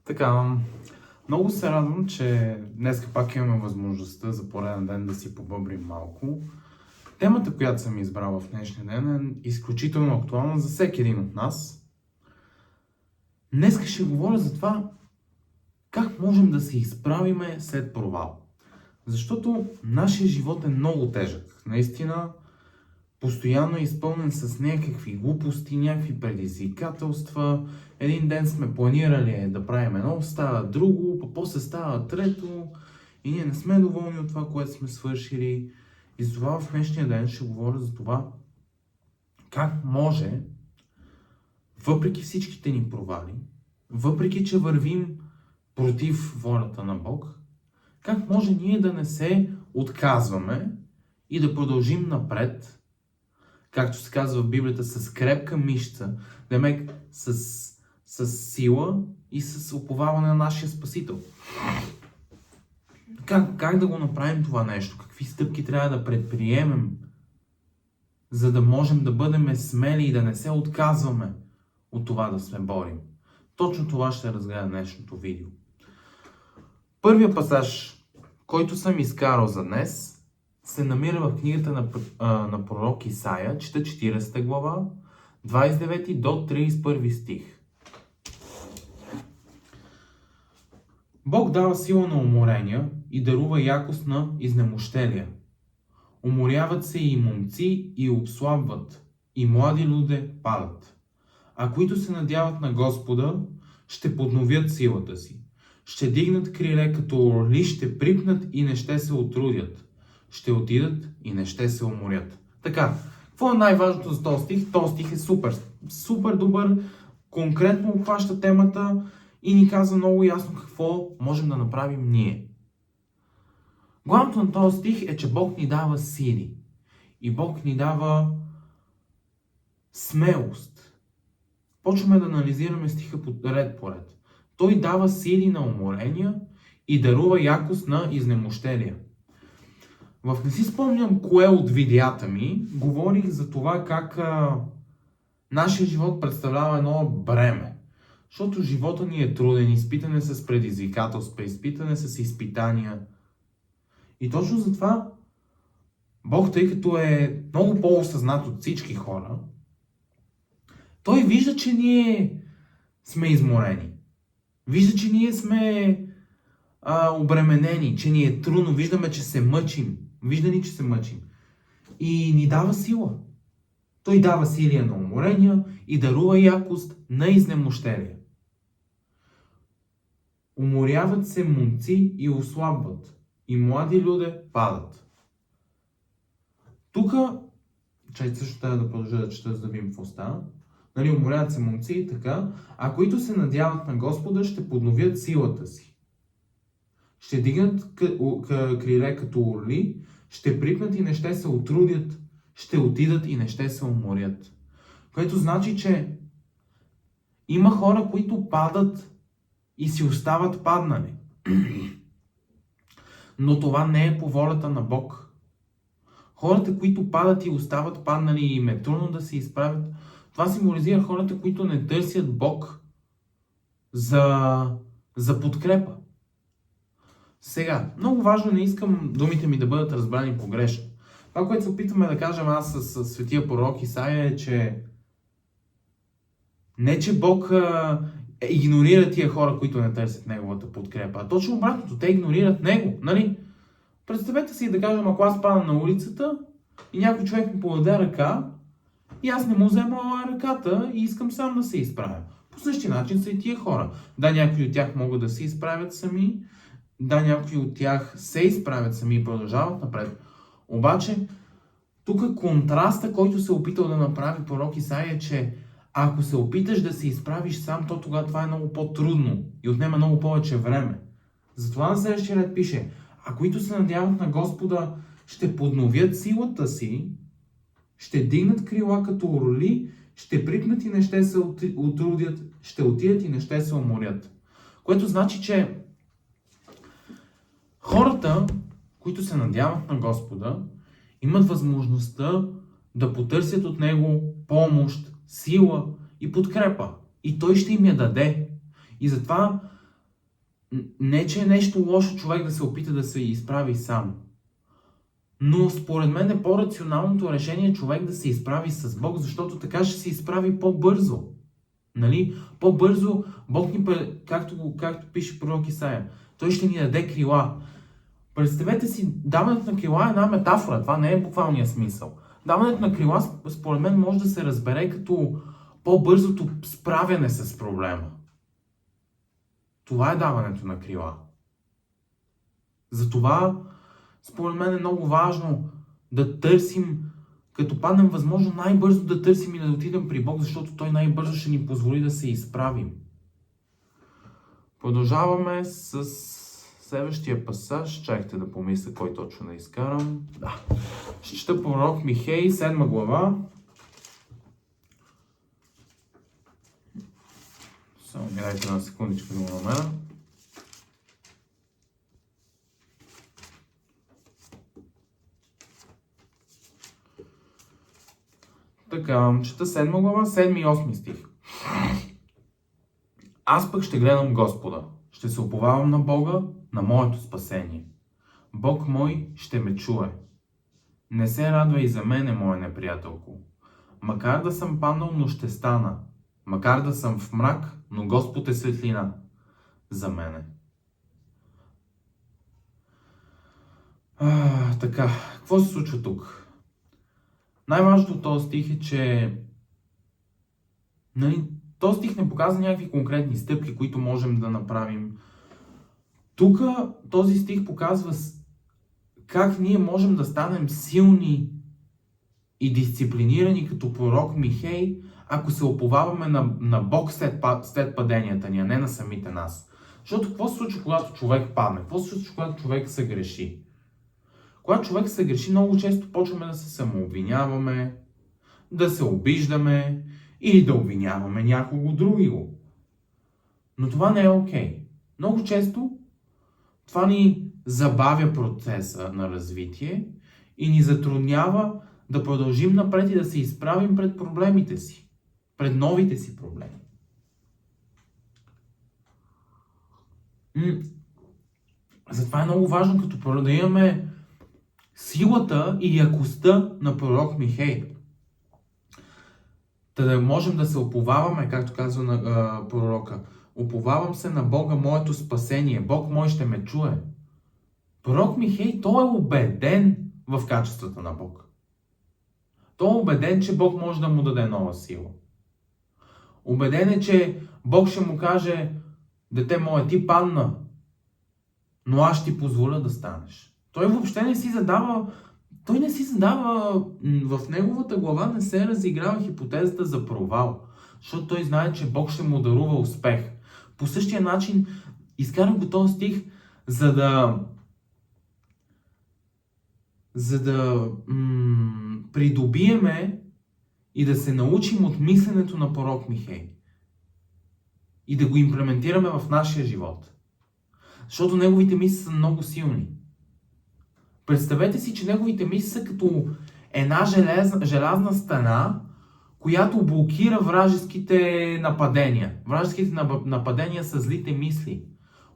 Така, много се радвам, че днес пак имаме възможността за пореден ден да си побъбрим малко. Темата, която съм избрал в днешния ден е изключително актуална за всеки един от нас. Днес ще говоря за това как можем да се изправиме след провал. Защото нашия живот е много тежък. Наистина, постоянно е изпълнен с някакви глупости, някакви предизвикателства. Един ден сме планирали да правим едно, става друго, после става трето и ние не сме доволни от това, което сме свършили. И затова в днешния ден ще говоря за това как може, въпреки всичките ни провали, въпреки че вървим против волята на Бог, как може ние да не се отказваме и да продължим напред, както се казва в Библията, с крепка мишца, демек с сила и с уповаване на нашия Спасител. Как да го направим това нещо? Какви стъпки трябва да предприемем, за да можем да бъдем смели и да не се отказваме от това да се борим? Точно това ще разгледа днешното видео. Първият пасаж, който съм изкарал за днес, се намира в книгата на пророк Исаия, чета 40 глава, 29 до 31 стих. Бог дава сила на уморения и дарува якост на изнемощелия. Уморяват се и момци и отслабват, и млади люде падат. А които се надяват на Господа, ще подновят силата си. Ще дигнат криле като орли, ще припнат и не ще се отрудят. Ще отидат и не ще се уморят. Така, какво е най-важното за този стих? Този стих е супер добър, конкретно обхваща темата и ни казва много ясно какво можем да направим ние. Главното на този стих е, че Бог ни дава сили и Бог ни дава смелост. Почваме да анализираме стиха ред по ред. Той дава сили на уморения и дарува якост на изнемощелия. Не си спомням кое от видеята ми говорих за това как нашия живот представлява едно бреме. Защото живота ни е труден, изпитане с предизвикателства, изпитане с изпитания. И точно затова Бог, тъй като е много по-осъзнат от всички хора, Той вижда, че ние сме изморени. Вижда, че ние сме обременени, че ни е трудно, виждаме, че се мъчим. Вижда ни, че се мъчим. И ни дава сила. Той дава силия на уморения и дарува якост на изнемощелия. Уморяват се момци и ослабват, и млади люде падат. Тук, също трябва да продължа да чета, за да видим какво става. Уморяват се момци и така, а които се надяват на Господа, ще подновят силата си. Ще дигнат криле като орли, ще припнат и не ще се отрудят, ще отидат и не ще се уморят. Което значи, че има хора, които падат и си остават паднали. Но това не е по волята на Бог. Хората, които падат и остават паднали и им е трудно да се изправят, това символизира хората, които не търсят Бог за подкрепа. Сега, много важно, не искам думите ми да бъдат разбрани погрешно. Това, което се опитваме да кажем аз с светия пророк Исаия е, че не, че Бог игнорира тия хора, които не търсят Неговата подкрепа, а точно обратното, те игнорират Него, нали? Представете си да кажем, ако аз падам на улицата и някой човек ми подаде ръка и аз не му взема ръката и искам сам да се изправя. По същия начин са и тия хора. Да, някои от тях могат да се изправят сами, да, някои от тях се изправят сами и продължават напред. Обаче, тук контраста, който се опитал да направи пророк Исаия е, че ако се опиташ да се изправиш сам, то тогава това е много по-трудно и отнема много повече време. Затова на следващия ред пише: а които се надяват на Господа, ще подновят силата си, ще дигнат крила като орли, ще припнат и не ще се отрудят, ще отидат и не ще се уморят. Което значи, че хората, които се надяват на Господа, имат възможността да потърсят от Него помощ, сила и подкрепа. И Той ще им я даде. И затова Не, че е нещо лошо човек да се опита да се изправи сам. Но според мен е по-рационалното решение човек да се изправи с Бог, защото така ще се изправи по-бързо. Нали? По-бързо Бог ни, както пише пророк Исаия, Той ще ни даде крила. Представете си, даването на крила е една метафора, това не е буквалният смисъл. Даването на крила, според мен, може да се разбере като по-бързото справяне с проблема. Това е даването на крила. Затова, според мен, е много важно да търсим, като паднем възможно най-бързо да търсим и да отидем при Бог, защото Той най-бързо ще ни позволи да се изправим. Продължаваме с следващия пасаж. Чакайте да помисля кой точно да изкарам. Да. Ще чета пророк Михей, 7 глава. Само ми дайте една секундичка да го намеря. Така, чета 7 глава, 7 и 8 стих. Аз пък ще гледам Господа. Ще се уповавам на Бога, на моето спасение. Бог мой ще ме чуе. Не се радва и за мене, моя неприятелко. Макар да съм паднал, но ще стана. Макар да съм в мрак, но Господ е светлина за мене. Така, какво се случва тук? Най-важното от този стих е, че този стих не показва някакви конкретни стъпки, които можем да направим. Тук този стих показва как ние можем да станем силни и дисциплинирани като пророк Михей, ако се уповаваме на Бог след паденията ни, а не на самите нас. Защото какво се случва, когато човек падне? Какво се случва, когато човек се греши? Когато човек се греши, много често почваме да се самообвиняваме, да се обиждаме или да обвиняваме някого другиго. Но това не е окей. Много често това ни забавя процеса на развитие и ни затруднява да продължим напред и да се изправим пред проблемите си, пред новите си проблеми. Затова е много важно като да имаме силата и якостта на пророк Михей. Да можем да се уповаваме, както казва на пророка. Уповавам се на Бога, моето спасение. Бог мой ще ме чуе. Пророк Михей, той е убеден в качествата на Бог. Той е убеден, че Бог може да му даде нова сила. Убеден е, че Бог ще му каже: дете мое, ти падна, но аз ще ти позволя да станеш. Той въобще не си задава, в неговата глава не се разиграва хипотезата за провал, защото той знае, че Бог ще му дарува успех. По същия начин изкарам го този стих, за да придобиеме и да се научим от мисленето на пророк Михей. И да го имплементираме в нашия живот. Защото неговите мисли са много силни. Представете си, че неговите мисли са като една желязна стена, която блокира вражеските нападения. Вражеските нападения са злите мисли.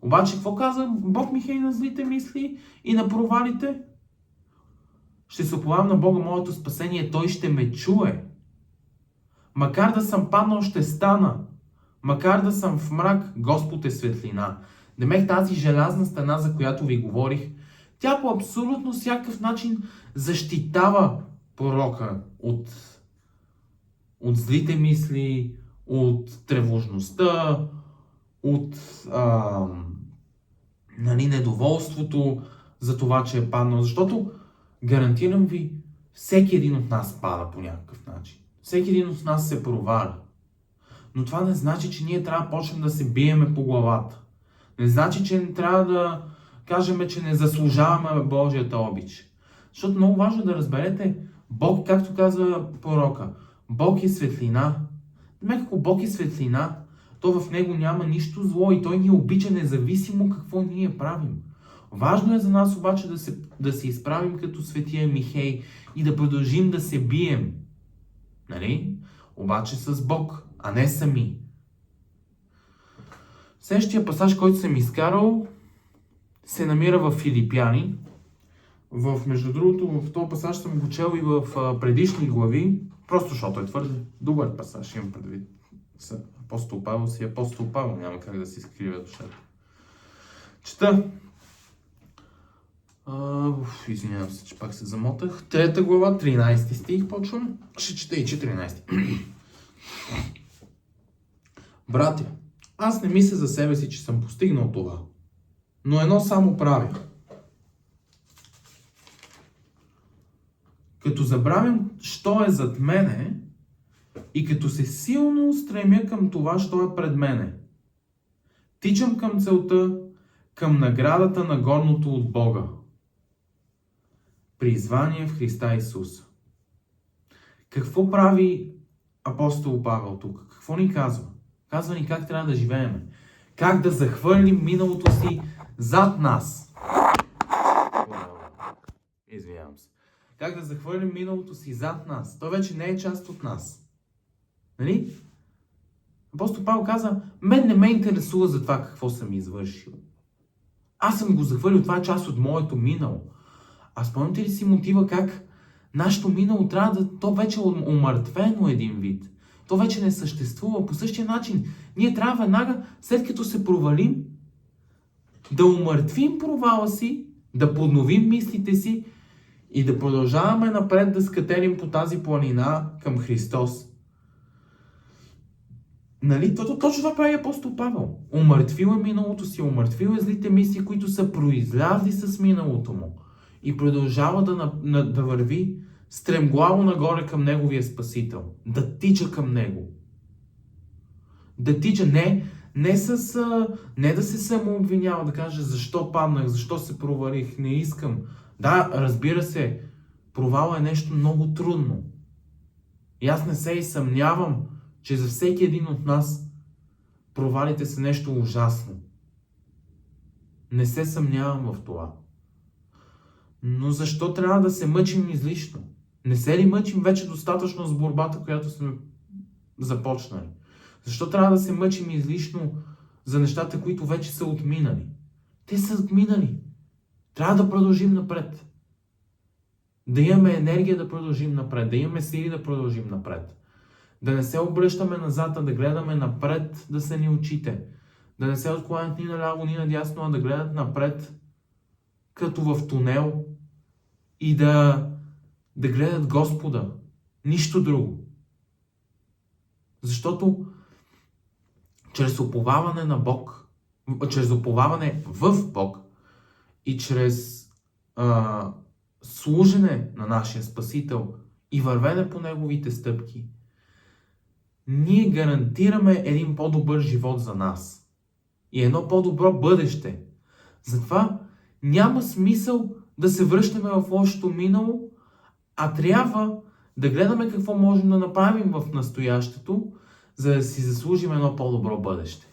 Обаче, какво каза Бог Михей на злите мисли и на провалите? Ще се уповавам на Бога, моето спасение, Той ще ме чуе. Макар да съм паднал, ще стана. Макар да съм в мрак, Господ е светлина. Демек тази желязна стена, за която ви говорих, тя по абсолютно всякакъв начин защитава пророка от злите мисли, от тревожността, от недоволството за това, че е паднал. Защото, гарантирам ви, всеки един от нас пада по някакъв начин. Всеки един от нас се проваля. Но това не значи, че ние трябва да почнем да се биеме по главата. Не значи, че не трябва да кажем, че не заслужаваме Божията обич. Защото много важно да разберете, Бог, както казва пророка, Бог е светлина. Ако Бог е светлина, то в Него няма нищо зло и Той ни обича независимо какво ние правим. Важно е за нас обаче да се изправим като светия Михей и да продължим да се бием. Нали? Обаче с Бог, а не сами. Следващия пасаж, който съм изкарал, се намира в Филипяни. Между другото, в този пасаж съм го чел и в предишни глави, просто защото е твърде добър пасаж, имам предвид. Апостол Павел си апостол Павел, няма как да си скрива душата. Чета. Извинявам се, че пак се замотах. 3 глава, 13 стих почвам. Ще чета и 14. Братя, аз не мисля за себе си, че съм постигнал това, но едно само правя. Като забравям, що е зад мене и като се силно стремя към това, що е пред мене. Тичам към целта, към наградата на горното от Бога. Призвание в Христа Исус. Какво прави апостол Павел тук? Какво ни казва? Казва ни как трябва да живеем. Как да захвърлим миналото си зад нас. Извинявам се. Как да захвърлим миналото си зад нас. То вече не е част от нас. Нали? Апостол Павел каза, мен не ме интересува за това какво съм извършил. Аз съм го захвърлил, това е част от моето минало. А спомняте ли си мотива как нашето минало трябва да... То вече е умъртвено един вид. То вече не съществува. По същия начин ние трябва веднага, след като се провалим, да умъртвим провала си, да подновим мислите си и да продължаваме напред да скатерим по тази планина към Христос. Нали? Точно това прави апостол Павел. Умъртвил е миналото си, умъртвил е злите мисли, които са произлязли с миналото му. И продължава да върви стремглаво нагоре към неговия Спасител. Да тича към него. Да тича, не да се самообвинява, да каже защо паднах, защо се провалих, не искам. Да, разбира се, провал е нещо много трудно. И аз не се и съмнявам, че за всеки един от нас провалите са нещо ужасно. Не се съмнявам в това. Но защо трябва да се мъчим излишно? Не се ли мъчим вече достатъчно с борбата, която сме започнали? Защо трябва да се мъчим излишно за нещата, които вече са отминали? Те са отминали. Трябва да продължим напред. Да имаме енергия да продължим напред. Да имаме сили да продължим напред. Да не се обръщаме назад, а да гледаме напред да са ни очите. Да не се откланят ни наляво, ни надясно, а да гледат напред като в тунел и да гледат Господа. Нищо друго. Защото чрез уповаване на Бог, чрез уповаване в Бог и чрез служене на нашия Спасител и вървене по Неговите стъпки, ние гарантираме един по-добър живот за нас и едно по-добро бъдеще. Затова няма смисъл да се връщаме в лошото минало, а трябва да гледаме какво можем да направим в настоящето, за да си заслужим едно по-добро бъдеще.